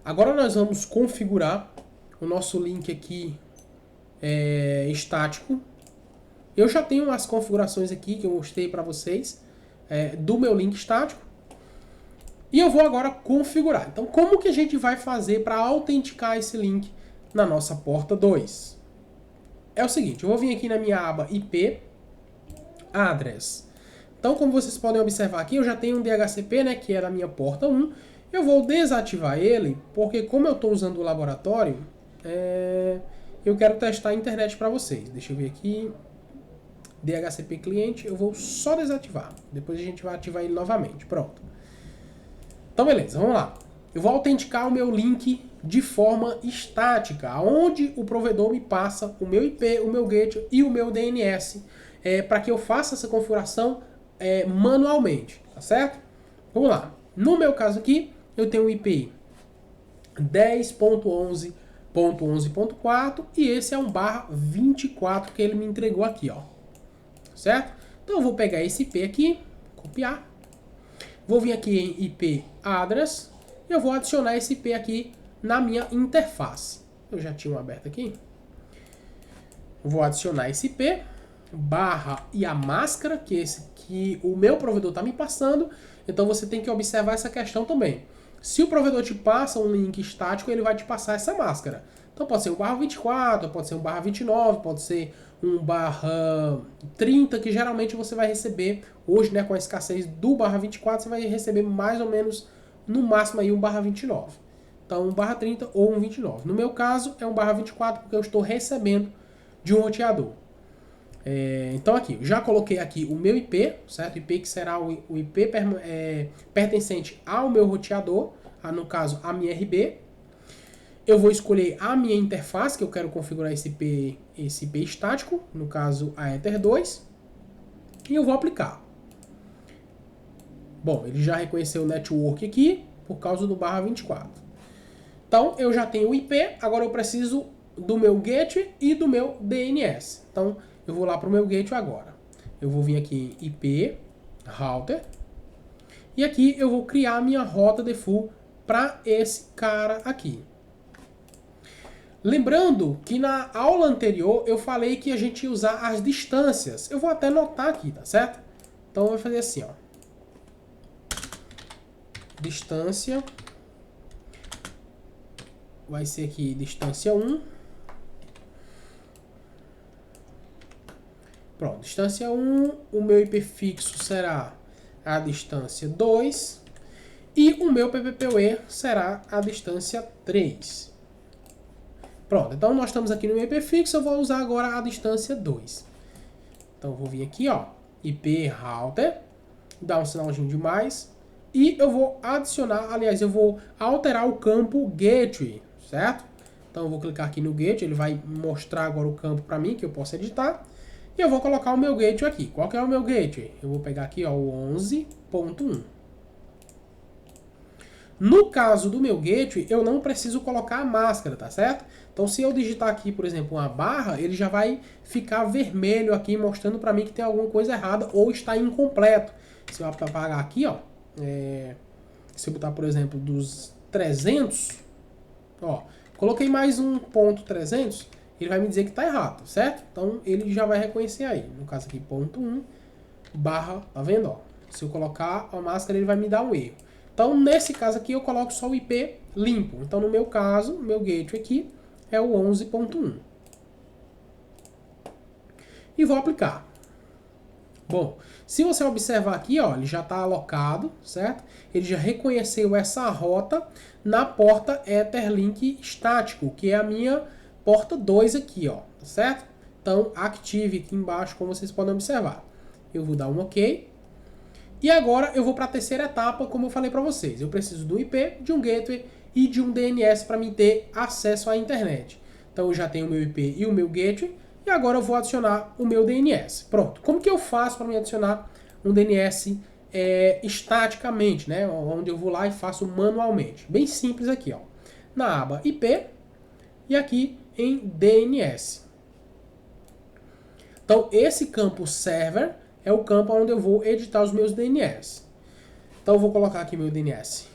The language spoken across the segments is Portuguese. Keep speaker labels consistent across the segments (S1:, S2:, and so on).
S1: Agora nós vamos configurar o nosso link aqui estático. Eu já tenho as configurações aqui que eu mostrei para vocês do meu link estático. E eu vou agora configurar. Então, como que a gente vai fazer para autenticar esse link na nossa porta 2? É o seguinte, eu vou vir aqui na minha aba IP Address. Então, como vocês podem observar aqui, eu já tenho um DHCP, né, que é da minha porta 1. Eu vou desativar ele, porque como eu estou usando o laboratório, eu quero testar a internet para vocês. Deixa eu ver aqui. DHCP cliente, eu vou só desativar. Depois a gente vai ativar ele novamente. Pronto. Então, beleza, vamos lá. Eu vou autenticar o meu link de forma estática, onde o provedor me passa o meu IP, o meu gateway e o meu DNS, para que eu faça essa configuração manualmente, tá certo? Vamos lá. No meu caso aqui, eu tenho o IP 10.11.11.4 e esse é um /24 que ele me entregou aqui, ó. Certo? Então eu vou pegar esse IP aqui, copiar. Vou vir aqui em IP Address e eu vou adicionar esse IP aqui na minha interface. Eu já tinha um aberto aqui. Vou adicionar esse IP, barra e a máscara, que é esse que o meu provedor está me passando. Então você tem que observar essa questão também. Se o provedor te passa um link estático, ele vai te passar essa máscara. Então pode ser um /24, pode ser um /29, pode ser um /30, que geralmente você vai receber, hoje, né, com a escassez do /24, você vai receber mais ou menos, no máximo, aí um /29. Então, um /30 ou um 29. No meu caso, é um /24, porque eu estou recebendo de um roteador. Então, aqui, já coloquei aqui o meu IP, certo? IP que será o IP pertencente ao meu roteador, no caso, a minha RB. Eu vou escolher a minha interface, que eu quero configurar esse IP estático, no caso a Ether2, e eu vou aplicar. Bom, ele já reconheceu o network aqui, por causa do /24. Então, eu já tenho o IP, agora eu preciso do meu gateway e do meu DNS. Então, eu vou lá para o meu gateway agora. Eu vou vir aqui em IP, router, e aqui eu vou criar a minha rota default para esse cara aqui. Lembrando que na aula anterior eu falei que a gente ia usar as distâncias. Eu vou até anotar aqui, tá certo? Então eu vou fazer assim, ó. Distância. Vai ser aqui distância 1. Pronto, distância 1. O meu IP fixo será a distância 2. E o meu PPPoE será a distância 3. Pronto, então nós estamos aqui no IP fixo, eu vou usar agora a distância 2. Então eu vou vir aqui, ó, IP router, dar um sinalzinho de mais, e eu vou adicionar, aliás, eu vou alterar o campo gateway, certo? Então eu vou clicar aqui no gateway, ele vai mostrar agora o campo para mim, que eu posso editar, e eu vou colocar o meu gateway aqui. Qual que é o meu gateway? Eu vou pegar aqui, ó, o 11.1. No caso do meu gateway, eu não preciso colocar a máscara, tá certo? Então, se eu digitar aqui, por exemplo, uma barra, ele já vai ficar vermelho aqui, mostrando para mim que tem alguma coisa errada ou está incompleto. Se eu apagar aqui, ó, se eu botar, por exemplo, dos 300, ó, coloquei mais um ponto 300, ele vai me dizer que está errado, certo? Então, ele já vai reconhecer aí. No caso aqui, ponto 1, barra, tá vendo, ó? Se eu colocar a máscara, ele vai me dar um erro. Então, nesse caso aqui, eu coloco só o IP limpo. Então, no meu caso, o meu gateway aqui é o 11.1. E vou aplicar. Bom, se você observar aqui, ó, ele já está alocado, certo? Ele já reconheceu essa rota na porta Etherlink estático, que é a minha porta 2 aqui, ó, tá certo? Então, active aqui embaixo, como vocês podem observar. Eu vou dar um OK. E agora eu vou para a terceira etapa, como eu falei para vocês. Eu preciso do IP, de um gateway e de um DNS para mim ter acesso à internet. Então eu já tenho o meu IP e o meu gateway. E agora eu vou adicionar o meu DNS. Pronto. Como que eu faço para me adicionar um DNS estaticamente, né? Onde eu vou lá e faço manualmente. Bem simples aqui, ó. Na aba IP e aqui em DNS. Então esse campo server é o campo onde eu vou editar os meus DNS. Então eu vou colocar aqui meu DNS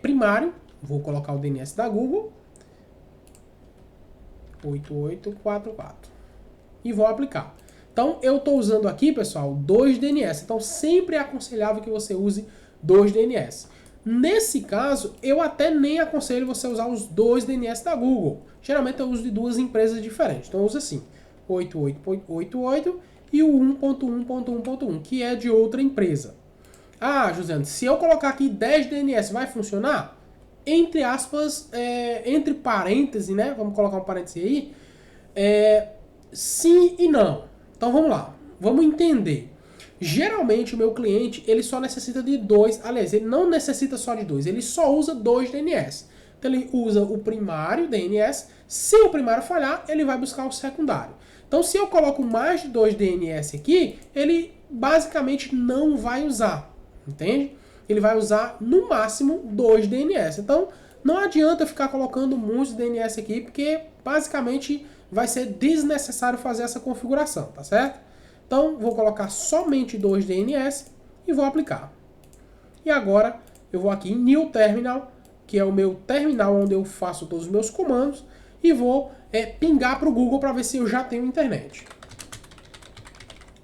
S1: primário, Vou colocar o DNS da Google, 8844, e vou aplicar. Então, eu estou usando aqui, pessoal, 2 DNS. Então, sempre é aconselhável que você use 2 DNS. Nesse caso, eu até nem aconselho você usar os 2 DNS da Google. Geralmente, eu uso de 2 empresas diferentes. Então, eu uso assim, 8888 e o 1.1.1.1, que é de outra empresa. Ah, Josiane, se eu colocar aqui 10 DNS, vai funcionar? Entre aspas, entre parênteses, né? Vamos colocar um parêntese aí. Sim e não. Então vamos lá, vamos entender. Geralmente o meu cliente ele só necessita de 2, aliás, ele não necessita só de 2, ele só usa 2 DNS. Então ele usa o primário DNS, se o primário falhar, ele vai buscar o secundário. Então se eu coloco mais de 2 DNS aqui, ele basicamente não vai usar, entende? Ele vai usar no máximo 2 DNS. Então não adianta ficar colocando muitos DNS aqui, porque basicamente vai ser desnecessário fazer essa configuração, tá certo? Então, vou colocar somente 2 DNS e vou aplicar. E agora, eu vou aqui em New Terminal, que é o meu terminal onde eu faço todos os meus comandos, e vou pingar para o Google para ver se eu já tenho internet.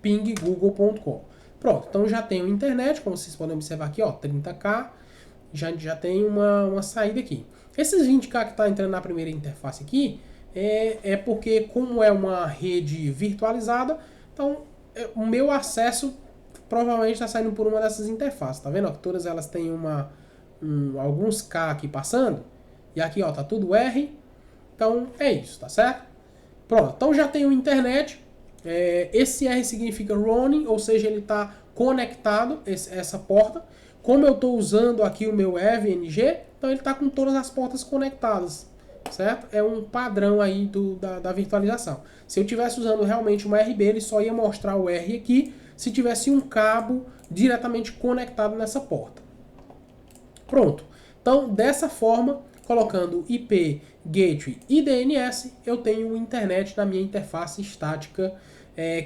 S1: pinggoogle.com. Pronto, então já tenho internet, como vocês podem observar aqui, ó, 30K, já tem uma saída aqui. Esses 20K que está entrando na primeira interface aqui, porque como é uma rede virtualizada, então o meu acesso provavelmente está saindo por uma dessas interfaces, tá vendo? Ó, que todas elas têm alguns K aqui passando, e aqui ó, tá tudo R, então é isso, tá certo? Pronto, então já tenho internet, esse R significa running, ou seja, ele está conectado, essa porta. Como eu estou usando aqui o meu EVNG, então ele está com todas as portas conectadas, certo? É um padrão aí da virtualização. Se eu estivesse usando realmente uma RB, ele só ia mostrar o R aqui se tivesse um cabo diretamente conectado nessa porta. Pronto. Então, dessa forma, colocando IP, Gateway e DNS, eu tenho internet na minha interface estática,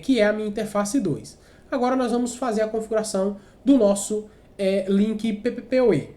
S1: que é a minha interface 2. Agora nós vamos fazer a configuração do nosso link PPPoE.